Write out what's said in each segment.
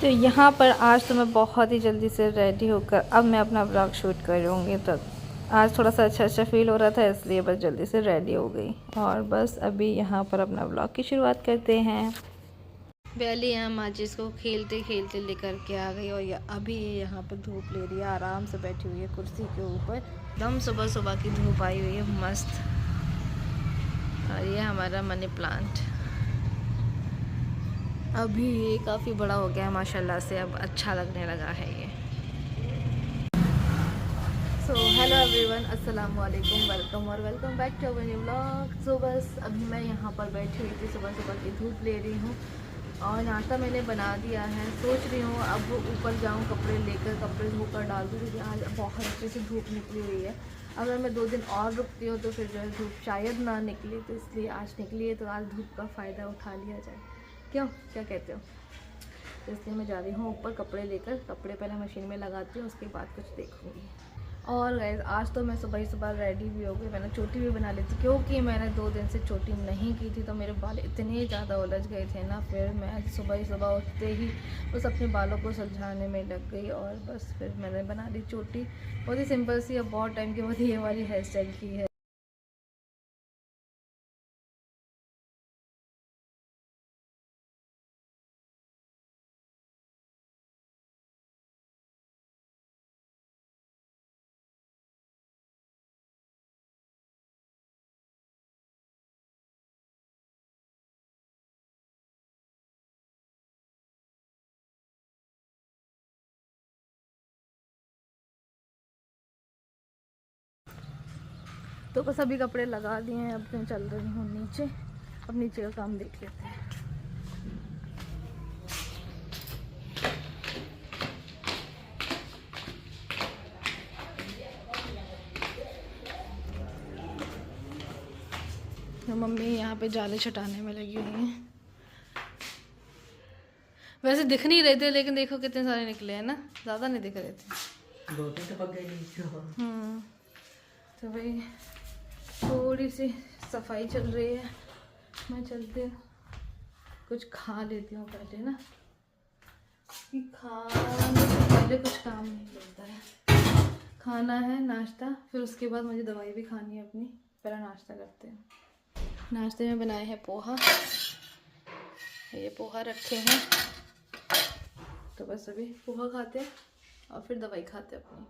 तो यहाँ पर आज तो मैं बहुत ही जल्दी से रेडी होकर अब मैं अपना ब्लॉग शूट करूँगी। तो आज थोड़ा सा अच्छा फील हो रहा था, इसलिए बस जल्दी से रेडी हो गई और बस अभी यहाँ पर अपना ब्लॉग की शुरुआत करते हैं। पहले यहाँ माचिस को खेलते खेलते लेकर के आ गई और अभी यहाँ पर धूप ले रही है, आराम से बैठी हुई है कुर्सी के ऊपर। एकदम सुबह सुबह की धूप आई हुई है मस्त। और ये हमारा मनी प्लांट अभी ये काफ़ी बड़ा हो गया है माशाल्लाह से, अब अच्छा लगने लगा है ये। सो हेलो एवरीवन, अस्सलाम वालेकुम, welcome back to our new vlog. So बस अभी मैं यहाँ पर बैठी हुई थी, सुबह सुबह की धूप ले रही हूँ और नाश्ता मैंने बना दिया है। सोच रही हूँ अब ऊपर जाऊँ, कपड़े लेकर कपड़े धोकर डाल दूँ, क्योंकि आज बहुत अच्छे से धूप निकली हुई है। अगर मैं 2 दिन और रुकती हूँ तो फिर जो है धूप शायद ना निकले, तो इसलिए आज निकली है तो आज धूप का फ़ायदा उठा लिया जाए। क्यों, क्या कहते हो? तो इसलिए मैं जा रही हूँ ऊपर कपड़े लेकर। कपड़े पहले मशीन में लगाती हूँ, उसके बाद कुछ देखूँगी। और गाइस आज तो मैं सुबह ही सुबह रेडी भी हो गई। मैंने चोटी भी बना ली थी, क्योंकि मैंने 2 दिन से चोटी नहीं की थी, तो मेरे बाल इतने ज़्यादा उलझ गए थे ना। फिर मैं सुबह ही सुबह उठते ही बस अपने बालों को सुलझाने में लग गई और बस फिर मैंने बना ली चोटी। बहुत ही सिंपल सी, अब बहुत टाइम के बाद ये वाली हेयर स्टाइल की है। तो बस अभी कपड़े लगा दिए हैं, अब मैं चल रही हूँ नीचे। अब नीचे का काम देख लेते हैं। तो मम्मी यहाँ पे जाले छटाने में लगी हुई हैं। वैसे दिख नहीं रहे थे, लेकिन देखो कितने सारे निकले हैं ना, ज़्यादा नहीं दिख रहे थे। 2 दिन तो पक गई। तो भाई थोड़ी सी सफाई चल रही है, मैं चलती हूँ कुछ खा लेती हूँ पहले ना, कि खाने से पहले कुछ काम नहीं करता है। खाना है नाश्ता, फिर उसके बाद मुझे दवाई भी खानी है अपनी। पहले नाश्ता करते हैं। नाश्ते में बनाए हैं पोहा, ये पोहा रखे हैं, तो बस अभी पोहा खाते हैं और फिर दवाई खाते हैं अपनी।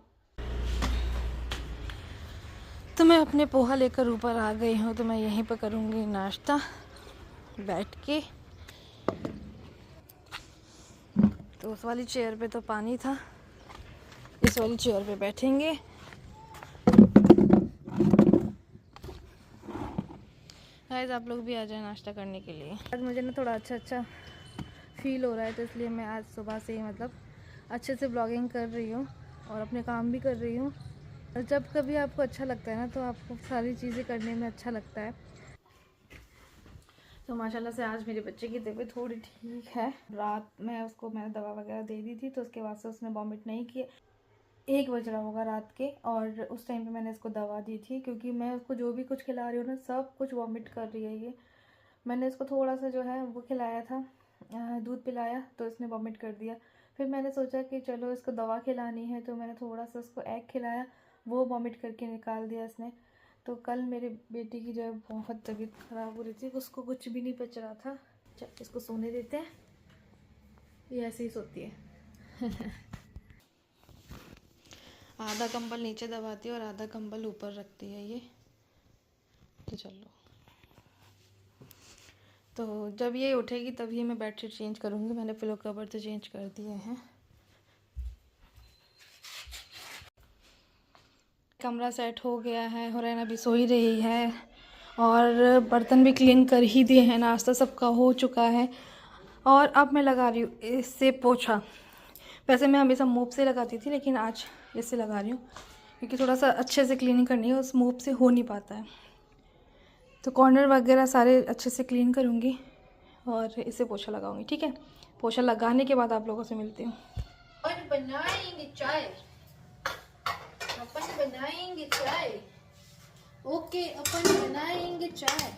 तो मैं अपने पोहा लेकर ऊपर आ गई हूँ, तो मैं यहीं पर करूँगी नाश्ता बैठ के। तो उस वाली चेयर पे तो पानी था, इस वाली चेयर पे बैठेंगे। गाइस आप लोग भी आ जाए नाश्ता करने के लिए। आज मुझे ना थोड़ा अच्छा फील हो रहा है, तो इसलिए मैं आज सुबह से ही मतलब अच्छे से ब्लॉगिंग कर रही हूँ और अपने काम भी कर रही हूँ। जब कभी आपको अच्छा लगता है ना, तो आपको सारी चीज़ें करने में अच्छा लगता है। तो माशाल्लाह से आज मेरे बच्चे की तबीयत थोड़ी ठीक है। रात में उसको मैंने दवा वगैरह दे दी थी, तो उसके बाद से उसने वॉमिट नहीं किए। 1 बज रहा होगा रात के, और उस टाइम पे मैंने इसको दवा दी थी, क्योंकि मैं उसको जो भी कुछ खिला रही हूँ ना, सब कुछ वॉमिट कर रही है ये। मैंने इसको थोड़ा सा जो है वो खिलाया था, दूध पिलाया, तो इसने वॉमिट कर दिया। फिर मैंने सोचा कि चलो इसको दवा खिलानी है, तो मैंने थोड़ा सा उसको एग खिलाया, वो वॉमिट करके निकाल दिया इसने। तो कल मेरे बेटी की जो है बहुत तबीयत ख़राब हो रही थी, उसको कुछ भी नहीं पच रहा था। चल इसको सोने देते हैं, ये ऐसे ही सोती है। आधा कंबल नीचे दबाती है और आधा कंबल ऊपर रखती है ये। तो चलो, तो जब ये उठेगी तभी मैं बेडशीट चेंज करूँगी। मैंने पिलो कवर तो चेंज कर दिए हैं। कमरा सेट हो गया है, हुरैन अभी सो ही रही है और बर्तन भी क्लीन कर ही दिए हैं, नाश्ता सबका हो चुका है। और अब मैं लगा रही हूँ इससे पोछा। वैसे मैं हमेशा मोप से लगाती थी, लेकिन आज इससे लगा रही हूँ, क्योंकि थोड़ा सा अच्छे से क्लीनिंग करनी है, उस मोप से हो नहीं पाता है। तो कॉर्नर वगैरह सारे अच्छे से क्लीन करूँगी और इसे पोछा लगाऊंगी। ठीक है, पोछा लगाने के बाद आप लोगों से मिलती हूँ। और बनाएंगे चाय, अपन बनाएंगे चाय। ओके, अपन बनाएंगे चाय।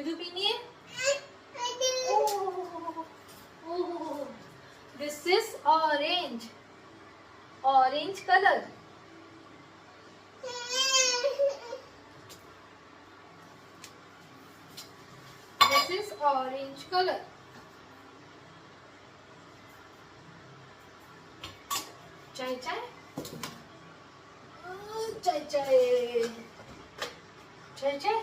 जूजू पीनी है? This is orange, orange colour. This is orange colour. चाय चाय चाय चाय चाय चाय।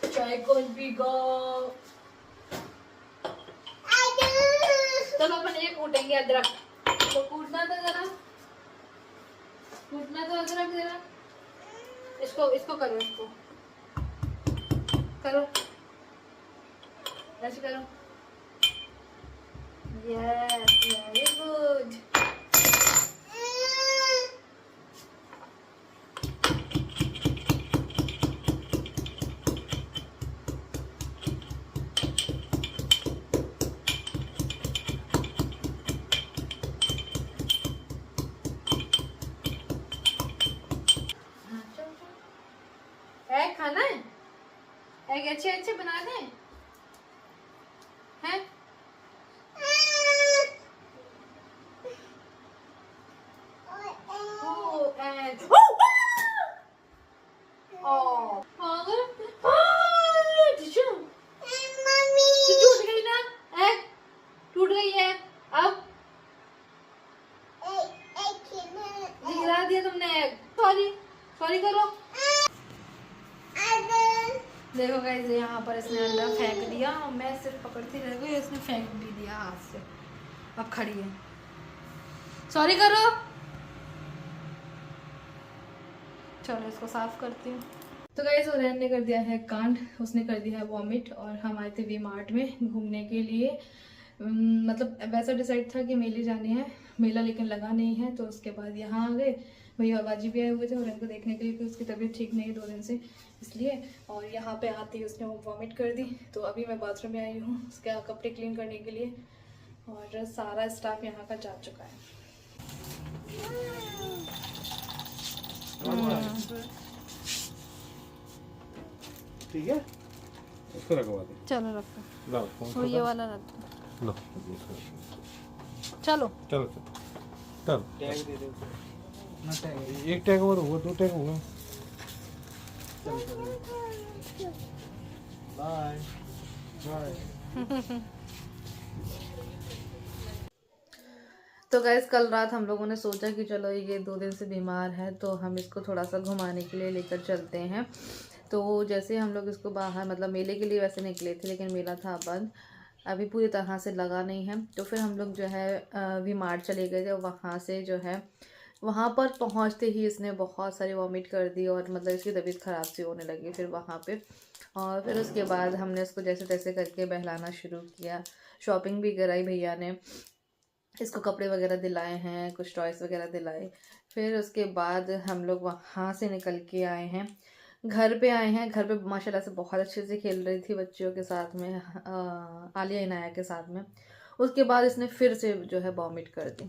चाय कौन पीगा? तब अपन ये कूटेंगे अदरक। तो कूटना था जरा, कूटना तो अदरक जरा। इसको इसको करो, इसको करो, ऐसे करो। Yes, very good. एग खाना है? एग अच्छे अच्छे बना दें हैं? टूट गई ना एग, टूट गई है। अब गिरा दिया तुमने एग। सॉरी सॉरी करो। देखो गाइस, यहाँ पर इसने अंडा फेंक दिया और मैं सिर्फ पकड़ती रह गई, इसने फेंक भी दिया हाथ से। अब खड़ी है। सॉरी करो। चलो इसको साफ करती हूँ। तो गाइस, उरैन ने कर दिया है कांड, उसने कर दिया है वॉमिट। और हम आए थे वी मार्ट में घूमने के लिए। मतलब वैसा डिसाइड था कि मेले जाने हैं, मेला लेकिन लगा नहीं है। तो उसके बाद यहाँ आ गए। भैया बाजी भी आए हुए थे उरैन को देखने के लिए, क्योंकि उसकी तबीयत ठीक नहीं है 2 दिन से, इसलिए। और यहाँ पे आते ही उसने वॉमिट कर दी। तो अभी मैं बाथरूम में आई हूँ उसके कपड़े क्लीन करने के लिए। और सारा स्टाफ यहाँ का जा चुका है। ठीक है, इसको रखवा दे। चलो रखो, लो ये वाला रख दो। लो, चलो चलो चलो टैग दे दो ना। टैग एक टैग और होगा, 2 टैग होगा। Bye bye. तो गैस, कल रात हम लोगों ने सोचा कि चलो ये 2 दिन से बीमार है तो हम इसको थोड़ा सा घुमाने के लिए लेकर चलते हैं। तो जैसे हम लोग इसको बाहर, मतलब मेले के लिए वैसे निकले थे, लेकिन मेला था बंद, अभी पूरी तरह से लगा नहीं है। तो फिर हम लोग जो है वी मार्ट चले गए थे। वहाँ से जो है, वहाँ पर पहुँचते ही इसने बहुत सारी वॉमिट कर दी और मतलब इसकी तबीयत ख़राब सी होने लगी फिर वहाँ पे। और फिर उसके बाद हमने इसको जैसे तैसे करके बहलाना शुरू किया। शॉपिंग भी कराई भैया ने, इसको कपड़े वगैरह दिलाए हैं, कुछ टॉयस वगैरह दिलाए। फिर उसके बाद हम लोग वहाँ से निकल के आए हैं, घर पे आए हैं। घर पे माशाल्लाह से बहुत अच्छे से खेल रही थी बच्चियों के साथ में, आलिया इनाया के साथ में। उसके बाद इसने फिर से जो है वॉमिट कर दी।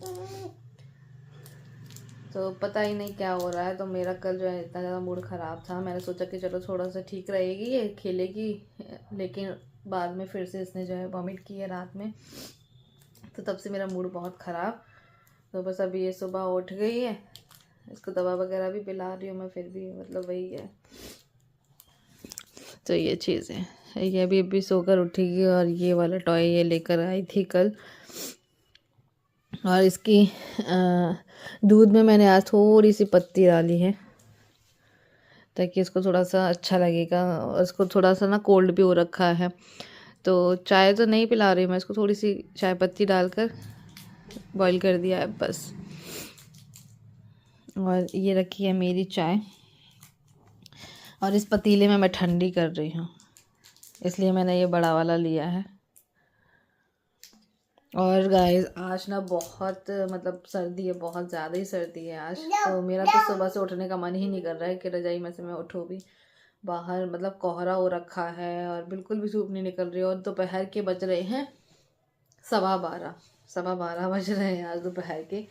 तो पता ही नहीं क्या हो रहा है। तो मेरा कल जो है इतना ज़्यादा मूड ख़राब था, मैंने सोचा कि चलो थोड़ा सा ठीक रहेगी ये, खेलेगी, लेकिन बाद में फिर से इसने जो है वॉमिट की है रात में। तो तब से मेरा मूड बहुत ख़राब। तो बस अभी ये सुबह उठ गई है, इसको दवा वगैरह भी पिला रही हूँ मैं, फिर भी मतलब वही है। तो ये चीज़ है, ये अभी सोकर उठेगी। और ये वाला टॉय ये लेकर आई थी कल। और इसकी दूध में मैंने आज थोड़ी सी पत्ती डाली है ताकि इसको थोड़ा सा अच्छा लगेगा। और इसको थोड़ा सा ना कोल्ड भी हो रखा है, तो चाय तो नहीं पिला रही मैं इसको, थोड़ी सी चाय पत्ती डालकर बॉईल कर दिया है बस। और ये रखी है मेरी चाय, और इस पतीले में मैं ठंडी कर रही हूँ, इसलिए मैंने ये बड़ा वाला लिया है। और गाइस, आज ना बहुत मतलब सर्दी है, बहुत ज़्यादा ही सर्दी है आज। तो मेरा तो सुबह से उठने का मन ही नहीं कर रहा है कि रजाई में से मैं उठूँ भी। बाहर मतलब कोहरा हो रखा है और बिल्कुल भी धूप नहीं निकल रही है। और दोपहर के बज रहे हैं 12:15 बज रहे हैं आज दोपहर के।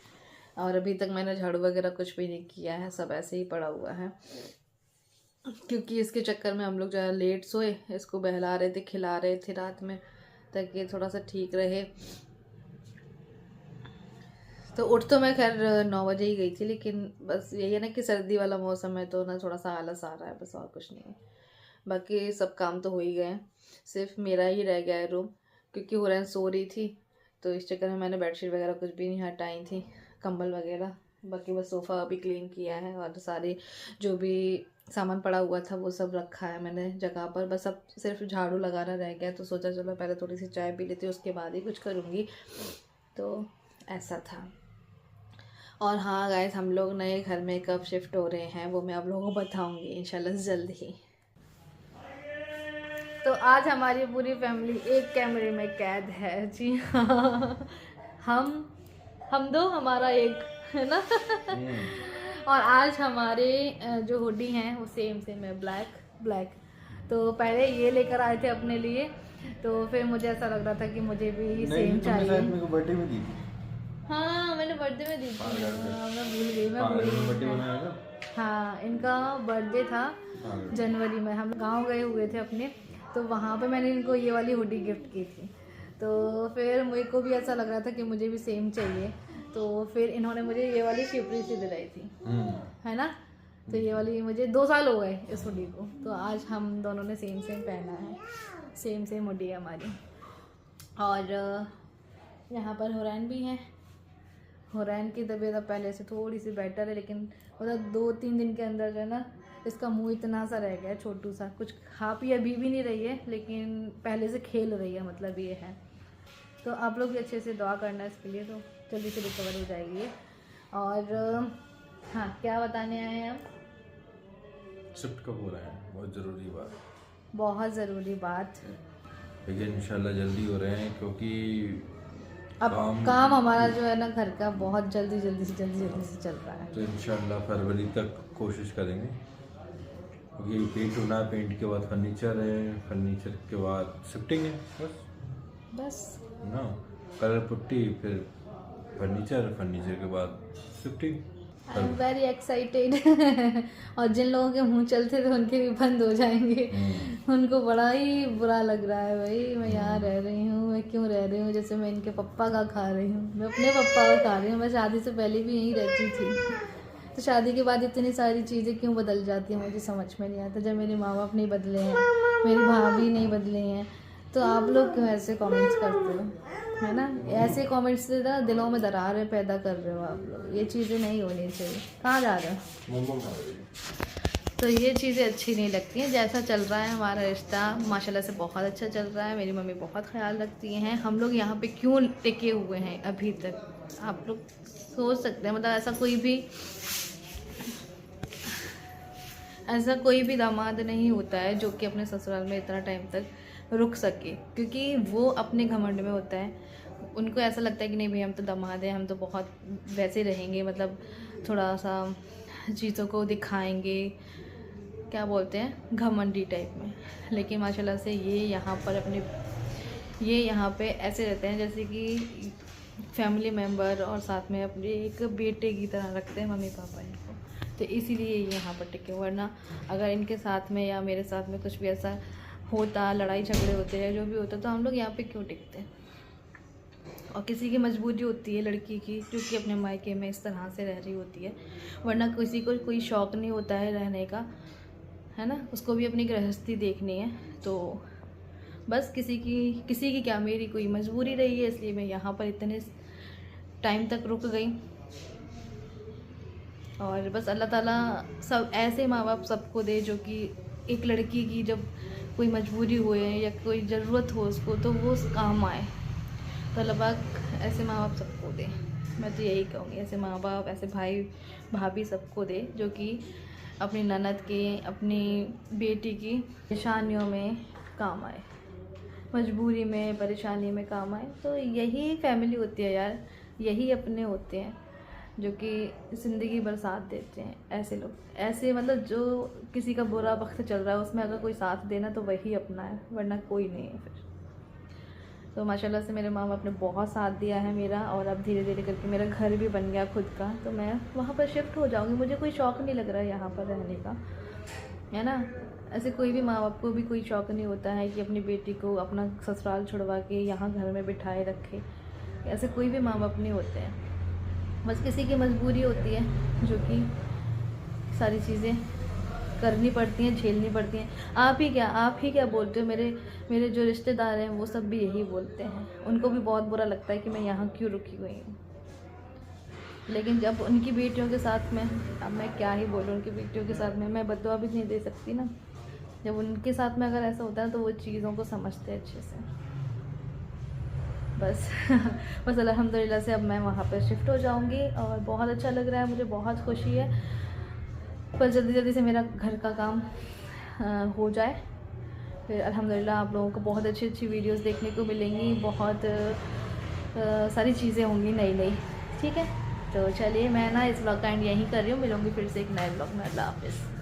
और अभी तक मैंने झाड़ू वगैरह कुछ भी नहीं किया है, सब ऐसे ही पड़ा हुआ है, क्योंकि इसके चक्कर में हम लोग जो है लेट सोए। इसको बहला रहे थे, खिला रहे थे रात में, ताकि थोड़ा सा ठीक रहे। तो उठ तो मैं खैर 9 बजे ही गई थी, लेकिन बस यही है ना कि सर्दी वाला मौसम है तो ना थोड़ा सा आलस आ रहा है, बस और कुछ नहीं है। बाकी सब काम तो हो ही गए हैं, सिर्फ मेरा ही रह गया है रूम, क्योंकि हुरैन सो रही थी तो इस चक्कर में मैंने बेडशीट वगैरह कुछ भी नहीं हटाई थी, कंबल वगैरह। बाकी बस सोफ़ा अभी क्लीन किया है और सारे जो भी सामान पड़ा हुआ था वो सब रखा है मैंने जगह पर, बस अब सिर्फ झाड़ू लगाना रह गया। तो सोचा चलो पहले थोड़ी सी चाय पी लेती हूँ, उसके बाद ही कुछ करूँगी। तो ऐसा था। और हाँ गाइस, हम लोग नए घर में कब शिफ्ट हो रहे हैं वो मैं आप लोगों को बताऊंगी इंशाल्लाह जल्द ही। तो आज हमारी पूरी फैमिली एक कैमरे में कैद है। जी हाँ, हम दो, हमारा एक, है ना। और आज हमारे जो हुडी हैं वो सेम है, ब्लैक। तो पहले ये लेकर आए थे अपने लिए, तो फिर मुझे ऐसा लग रहा था कि मुझे भी सेम चाहिए। बर्थडे में दी थी। हाँ मैंने बर्थडे में दी थी। मैं भूल गई। हाँ इनका बर्थडे था जनवरी में, हम गांव गए हुए थे अपने, तो वहाँ पे मैंने इनको ये वाली हुडी गिफ्ट की थी। तो फिर मेरे को भी ऐसा लग रहा था कि मुझे भी सेम चाहिए, तो फिर इन्होंने मुझे ये वाली शिपरी से दिलाई थी, है ना। तो ये वाली मुझे 2 साल हो गए इस हुडी को, तो आज हम दोनों ने सेम पहना है, सेम हुडी है हमारी। और यहाँ पर हुरैन भी हैं। हुरैन की तबीयत अब पहले से थोड़ी सी बेटर है, लेकिन मतलब 2-3 दिन के अंदर जो है ना इसका मुंह इतना सा रह गया है छोटू सा, कुछ खा पी अभी भी नहीं रही है, लेकिन पहले से खेल रही है, मतलब ये है। तो आप लोग भी अच्छे से दुआ करना इसके लिए, तो जल्दी से रिकवर हो जाएगी ये। और हाँ, क्या बताने आए हैं आप? शिफ्ट कब हो रहा है? बहुत ज़रूरी बात। बहुत ज़रूरी बात, लेकिन इंशाल्लाह जल्दी हो रहे हैं, क्योंकि अब काम हमारा जो है ना घर का बहुत जल्दी से चल रहा है। तो इंशाल्लाह फरवरी तक कोशिश करेंगे, क्योंकि पेंट होना है, पेंट के बाद फर्नीचर है, फर्नीचर के बाद शिफ्टिंग है, बस ना, कलर पुट्टी, फिर फर्नीचर के बाद shifting. I am very excited. और जिन लोगों के मुंह चलते थे उनके भी बंद हो जाएंगे। उनको बड़ा ही बुरा लग रहा है, भाई मैं यहाँ रह रही हूँ, मैं क्यों रह रही हूँ, जैसे मैं इनके पप्पा का खा रही हूँ, मैं अपने पप्पा का खा रही हूँ। मैं शादी से पहले भी यहीं रहती थी, तो शादी के बाद इतनी सारी चीज़ें क्यों बदल जाती हैं मुझे समझ में नहीं आता। जब मेरे माँ बाप नहीं बदले हैं, मेरी भाभी नहीं बदली हैं, तो आप लोग क्यों ऐसे कमेंट्स करते हो, है ना। ऐसे कमेंट्स से ना दिलों में दरारें पैदा कर रहे हो आप लोग, ये चीज़ें नहीं होनी चाहिए। कहाँ जा रहे हो? तो ये चीज़ें अच्छी नहीं लगती हैं। जैसा चल रहा है हमारा रिश्ता माशाल्लाह से बहुत अच्छा चल रहा है, मेरी मम्मी बहुत ख्याल रखती हैं। हम लोग यहाँ पे क्यों टिके हुए हैं अभी तक, आप लोग सोच सकते हैं। मतलब ऐसा कोई भी दामाद नहीं होता है जो कि अपने ससुराल में इतना टाइम तक रुक सके, क्योंकि वो अपने घमंड में होता है। उनको ऐसा लगता है कि नहीं भाई हम तो दामाद हैं, हम तो बहुत वैसे रहेंगे, मतलब थोड़ा सा चीज़ों को दिखाएंगे, क्या बोलते हैं, घमंडी टाइप में। लेकिन माशाल्लाह से ये यहाँ पे ऐसे रहते हैं जैसे कि फैमिली मेम्बर, और साथ में अपने एक बेटे की तरह रखते हैं मम्मी पापा इनको। तो इसीलिए ये यहाँ पर टिके। वरना अगर इनके साथ में या मेरे साथ में कुछ भी ऐसा होता, लड़ाई झगड़े होते हैं, जो भी होता, तो हम लोग यहाँ पे क्यों टिकते। और किसी की मजबूरी होती है लड़की की, जो कि अपने मायके में इस तरह से रह रही होती है, वरना किसी को कोई शौक़ नहीं होता है रहने का, है ना। उसको भी अपनी गृहस्थी देखनी है। तो बस किसी की क्या, मेरी कोई मजबूरी रही है, इसलिए मैं यहाँ पर इतने टाइम तक रुक गई। और बस अल्लाह ताला सब ऐसे माँ बाप सबको दे, जो कि एक लड़की की जब कोई मजबूरी हो या कोई ज़रूरत हो उसको, तो वो काम आए। तो अल्लाह पाक ऐसे माँ बाप सबको दे। मैं तो यही कहूँगी, ऐसे माँ बाप, ऐसे भाई भाभी सबको दे, जो कि अपनी ननद के, अपनी बेटी की परेशानियों में काम आए, मजबूरी में, परेशानी में काम आए। तो यही फैमिली होती है यार, यही अपने होते हैं जो कि ज़िंदगी भर साथ देते हैं। ऐसे लोग, ऐसे मतलब जो किसी का बुरा वक्त चल रहा है उसमें अगर कोई साथ देना तो वही अपना है, वरना कोई नहीं है फिर। तो माशाल्लाह से मेरे माँ बाप ने बहुत साथ दिया है मेरा, और अब धीरे धीरे करके मेरा घर भी बन गया खुद का, तो मैं वहाँ पर शिफ्ट हो जाऊँगी। मुझे कोई शौक़ नहीं लग रहा है यहाँ पर रहने का, है ना। ऐसे कोई भी माँ बाप को भी कोई शौक़ नहीं होता है कि अपनी बेटी को अपना ससुराल छुड़वा के यहाँ घर में बिठाए रखे, ऐसे कोई भी माँ बाप नहीं होते हैं। बस किसी की मजबूरी होती है जो कि सारी चीज़ें करनी पड़ती हैं, झेलनी पड़ती हैं। आप ही क्या बोलते हो, मेरे जो रिश्तेदार हैं वो सब भी यही बोलते हैं। उनको भी बहुत बुरा लगता है कि मैं यहाँ क्यों रुकी हुई हूँ। लेकिन जब उनकी बेटियों के साथ में, अब मैं क्या ही बोलूँ, उनकी बेटियों के साथ में मैं बददुआ भी नहीं दे सकती ना। जब उनके साथ में अगर ऐसा होता है तो वो चीज़ों को समझते हैं अच्छे से। बस अल्हम्दुलिल्लाह से अब मैं वहाँ पर शिफ्ट हो जाऊँगी और बहुत अच्छा लग रहा है, मुझे बहुत खुशी है। पर जल्दी जल्दी से मेरा घर का काम हो जाए, फिर अल्हम्दुलिल्लाह आप लोगों को बहुत अच्छी अच्छी वीडियोस देखने को मिलेंगी, बहुत सारी चीज़ें होंगी नई नई। ठीक है, तो चलिए मैं ना इस व्लॉग का एंड यहीं कर रही हूँ। मिलूँगी फिर से एक नए व्लॉग में। अल्लाह हाफ़िज़।